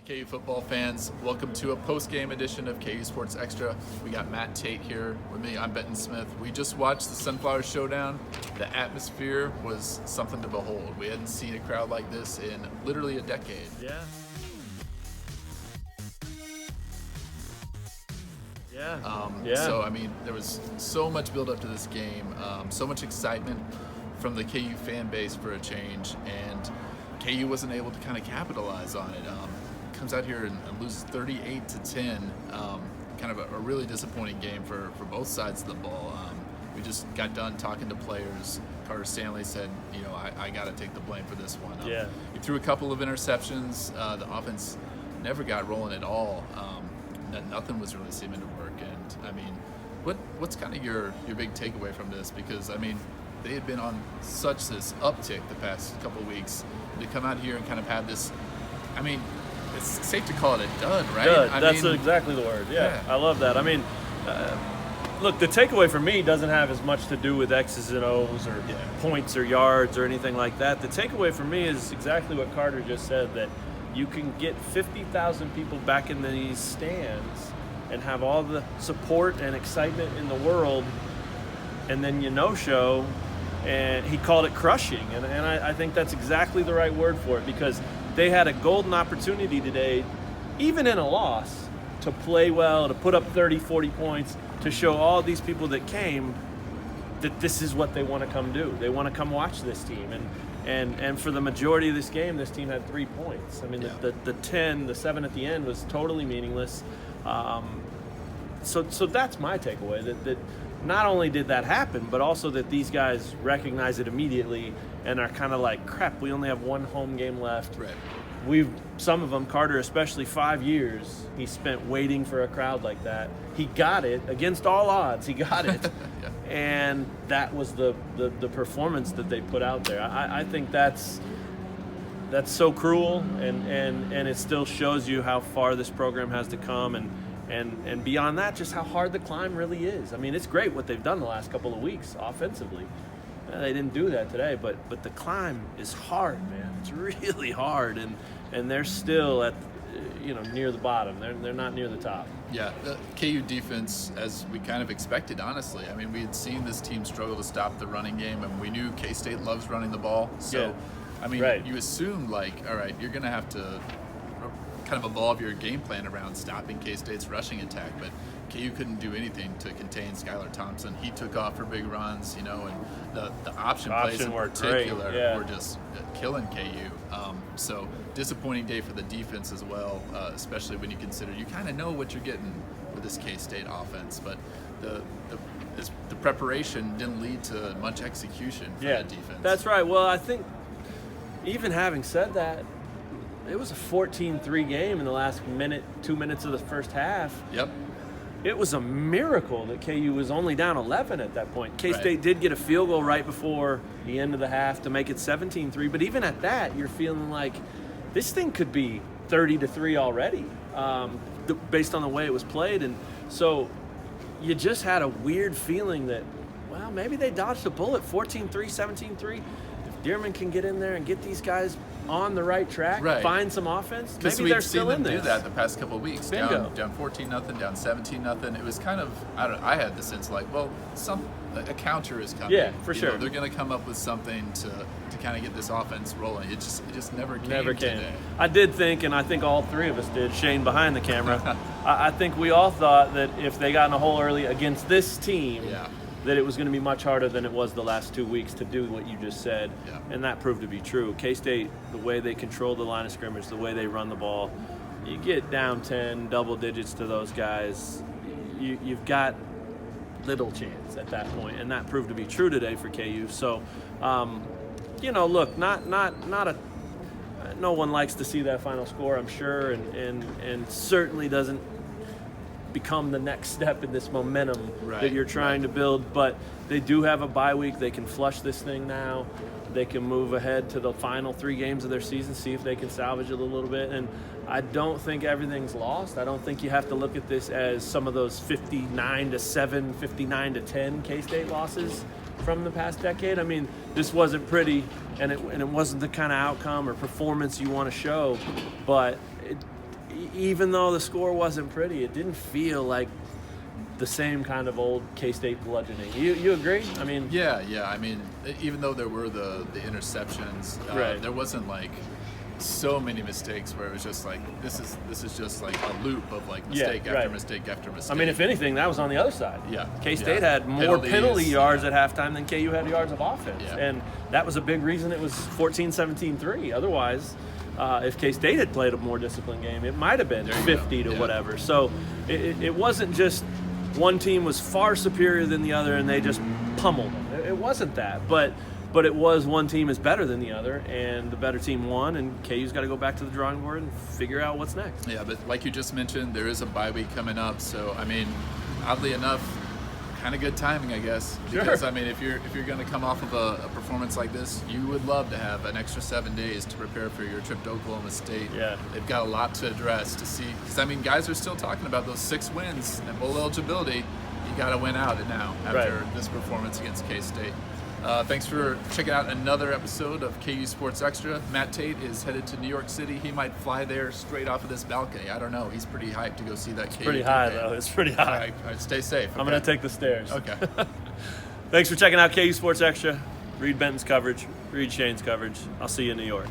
KU football fans, welcome to a post-game edition of KU Sports Extra. We got Matt Tate here with me. I'm Benton Smith. We just watched the Sunflower Showdown. The atmosphere was something to behold. We hadn't seen a crowd like this in literally a decade. Yeah. So, I mean, there was so much build up to this game, so much excitement from the KU fan base for a change, and KU wasn't able to kind of capitalize on it. Comes out here and loses 38-10. Kind of a really disappointing game for both sides of the ball. We just got done talking to players. Carter Stanley said, I got to take the blame for this one. He threw a couple of interceptions. The offense never got rolling at all. Nothing was really seeming to work. And I mean, what's kind of your big takeaway from this? Because I mean, they had been on such this uptick the past couple of weeks. To come out here and kind of have this, I mean, it's safe to call it a dud, right? Dud. That's exactly the word. Yeah, I love that. I mean, look, the takeaway for me doesn't have as much to do with X's and O's or points or yards or anything like that. The takeaway for me is exactly what Carter just said, that you can get 50,000 people back in these stands and have all the support and excitement in the world, and then you no-show, and he called it crushing. And I think that's exactly the right word for it, because they had a golden opportunity today, even in a loss, to play well, to put up 30, 40 points, to show all these people that came that this is what they want to come do. They want to come watch this team. And for the majority of this game, this team had 3 points. I mean, the 7 at the end was totally meaningless. So that's my takeaway, that not only did that happen, but also that these guys recognize it immediately and are kind of like, crap, we only have one home game left. Right. Some of them, Carter especially, 5 years he spent waiting for a crowd like that. He got it against all odds. He got it. And that was the performance that they put out there. I think that's so cruel, and it still shows you how far this program has to come, and beyond that, just how hard the climb really is. I mean, it's great what they've done the last couple of weeks offensively. They didn't do that today, but the climb is hard, man. It's really hard, and they're still at near the bottom. They're not near the top. Yeah, the KU defense, as we kind of expected, honestly. I mean, we had seen this team struggle to stop the running game, and we knew K-State loves running the ball. So, I mean, you assume, all right, you're going to have to kind of evolve your game plan around stopping K-State's rushing attack, but KU couldn't do anything to contain Skylar Thompson. He took off for big runs, and the option plays in particular were just killing KU. So disappointing day for the defense as well, especially when you consider you kind of know what you're getting with this K-State offense, but the preparation didn't lead to much execution for the defense. That's right. Well, I think even having said that, it was a 14-3 game in the last 2 minutes of the first half. Yep. It was a miracle that KU was only down 11 at that point. K-State did get a field goal right before the end of the half to make it 17-3, but even at that, you're feeling like this thing could be 30-3 already, based on the way it was played. And so you just had a weird feeling that, well, maybe they dodged a bullet. 14-3, 17-3. If Dearman can get in there and get these guys on the right track, find some offense, maybe they're still in there. We've seen them do that the past couple of weeks. Bingo. Down 14-0, down 17-0. It was kind of, I had the sense like, well, a counter is coming. Yeah, for sure. They're going to come up with something to kind of get this offense rolling. It just never came. Today. I did think, and I think all three of us did, Shane behind the camera, I think we all thought that if they got in a hole early against this team, that it was going to be much harder than it was the last 2 weeks to do what you just said, and that proved to be true. K-State, the way they control the line of scrimmage, the way they run the ball, you get down 10, double digits to those guys, you've got little chance at that point, and that proved to be true today for KU. So, look, no one likes to see that final score, I'm sure, and certainly doesn't become the next step in this momentum that you're trying to build. But they do have a bye week. They can flush this thing now. They can move ahead to the final 3 games of their season, see if they can salvage it a little bit. And I don't think everything's lost. I don't think you have to look at this as some of those 59-7, 59-10 K-State losses from the past decade. I mean, this wasn't pretty, and it wasn't the kind of outcome or performance you want to show, but even though the score wasn't pretty, it didn't feel like the same kind of old K-State bludgeoning. You agree? I mean, yeah. I mean, even though there were the interceptions, right. there wasn't like so many mistakes where it was just like this is just like a loop of like mistake after mistake after mistake. I mean, if anything, that was on the other side. Yeah, K-State had more penalty yards at halftime than KU had yards of offense, and that was a big reason it was 14-17-3. Otherwise, if K-State had played a more disciplined game, it might have been 50 to whatever. So it wasn't just one team was far superior than the other and they just pummeled them. It wasn't that, but it was one team is better than the other, and the better team won, and KU's got to go back to the drawing board and figure out what's next. Yeah, but like you just mentioned, there is a bye week coming up, so I mean, oddly enough, kind of good timing, I guess. Because I mean, if you're going to come off of a performance like this, you would love to have an extra 7 days to prepare for your trip to Oklahoma State. Yeah, they've got a lot to address to see. Because I mean, guys are still talking about those 6 wins and bowl eligibility. You got to win out now after this performance against K-State. Thanks for checking out another episode of KU Sports Extra. Matt Tate is headed to New York City. He might fly there straight off of this balcony. I don't know. He's pretty hyped to go see that. It's pretty high, though. It's pretty high. All right, stay safe. Okay? I'm going to take the stairs. Okay. Thanks for checking out KU Sports Extra. Read Benton's coverage. Read Shane's coverage. I'll see you in New York.